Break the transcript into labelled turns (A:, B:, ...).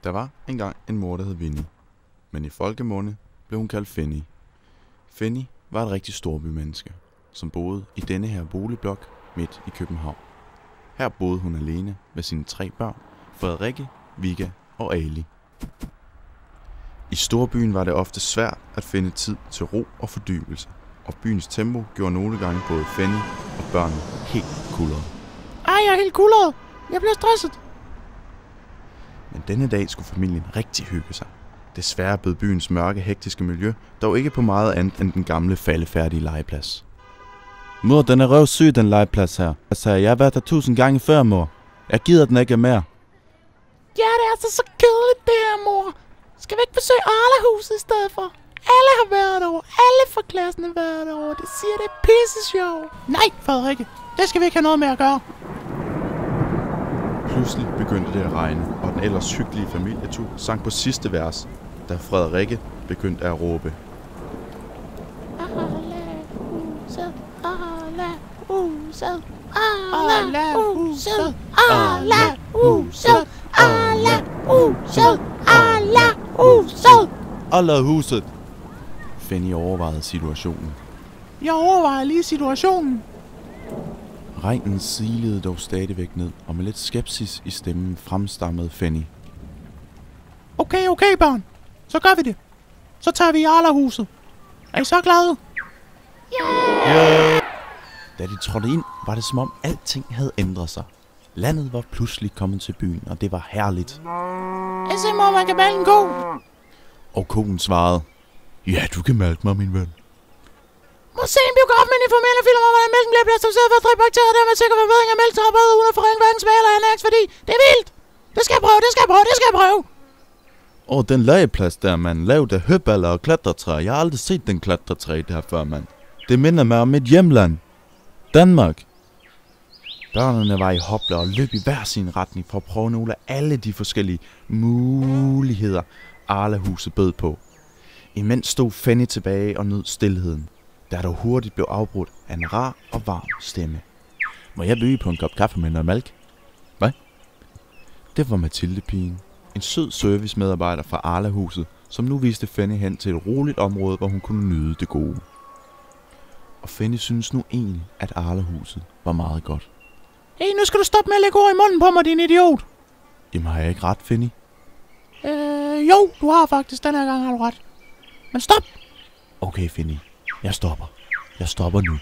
A: Der var engang en mor, der hed Winnie, men i folkemunde blev hun kaldt Fanny. Fanny var et rigtig storbymenneske, som boede i denne her boligblok midt i København. Her boede hun alene med sine 3 børn, Frederikke, Vigga og Ali. I storbyen var det ofte svært at finde tid til ro og fordybelse, og byens tempo gjorde nogle gange både Fanny og børnene helt kuldrede.
B: Ej, jeg er helt kuldret. Jeg bliver stresset.
A: Men denne dag skulle familien rigtig hygge sig. Desværre bød byens mørke, hektiske miljø dog ikke på meget andet end den gamle, faldefærdige legeplads.
C: Mor, den er røvsyg, den legeplads her. Jeg har været der 1000 gange før, mor. Jeg gider den ikke mere.
B: Ja, det er altså så kedeligt det her, mor. Skal vi ikke besøge Arla-huset i stedet for? Alle har været over. Alle fra klassen har været over. Det siger, det er pisse sjovt. Nej, Frederikke. Det skal vi ikke have noget med at gøre.
A: Pludselig begyndte det at regne, og den ellers hyggelige familietur sang på sidste vers, da Frederikke begyndte at råbe.
B: Arla-huset, Arla-huset, Arla-huset, Arla-huset, Arla-huset, Arla-huset.
C: Arla-huset.
A: Fanny overvejede situationen.
B: Jeg overvejer lige situationen.
A: Regnen silede dog stadigvæk ned, og med lidt skepsis i stemmen fremstammede Fanny.
B: Okay, børn. Så gør vi det. Så tager vi i Arla-huset. Er I så glade?
A: Yeah! Da de trådte ind, var det som om alting havde ændret sig. Landet var pludselig kommet til byen, og det var herligt.
B: Jeg ser, mor, man kan malke en ko.
A: Og konen svarede, ja, du kan malke mig, min ven.
B: Må se en biograf med en informerende film om, hvordan mælken bliver plasticeret for at dræbe bakterier, og dermed sikre forbedring af mælketrappet uden at forringe hverken smag eller ernæringsværdi. Det er vildt! Det skal jeg prøve!
C: Og den legeplads der, mand, lavet af høballer og klatretræer. Jeg har aldrig set den klatretræ der før, mand. Det minder mig om mit hjemland. Danmark.
A: Børnene var i hople og løb i hver sin retning for at prøve nogle af alle de forskellige muligheder, Arla-huset bød på. Imens stod Fanny tilbage og nød stilheden, der dog hurtigt blev afbrudt af en rar og varm stemme.
C: Må jeg byde på en kop kaffe med noget mælk? Hvad?
A: Det var Mathilde-pigen, en sød servicemedarbejder fra Arla-huset, som nu viste Fanny hen til et roligt område, hvor hun kunne nyde det gode. Og Fanny synes nu egentlig, at Arla-huset var meget godt.
B: Hey, nu skal du stoppe med at lægge ord i munden på mig, din idiot.
A: Jamen har jeg ikke ret, Fanny?
B: Jo, du har faktisk. Den her gang har du ret. Men stop!
A: Okay, Fanny. Jeg stopper nu.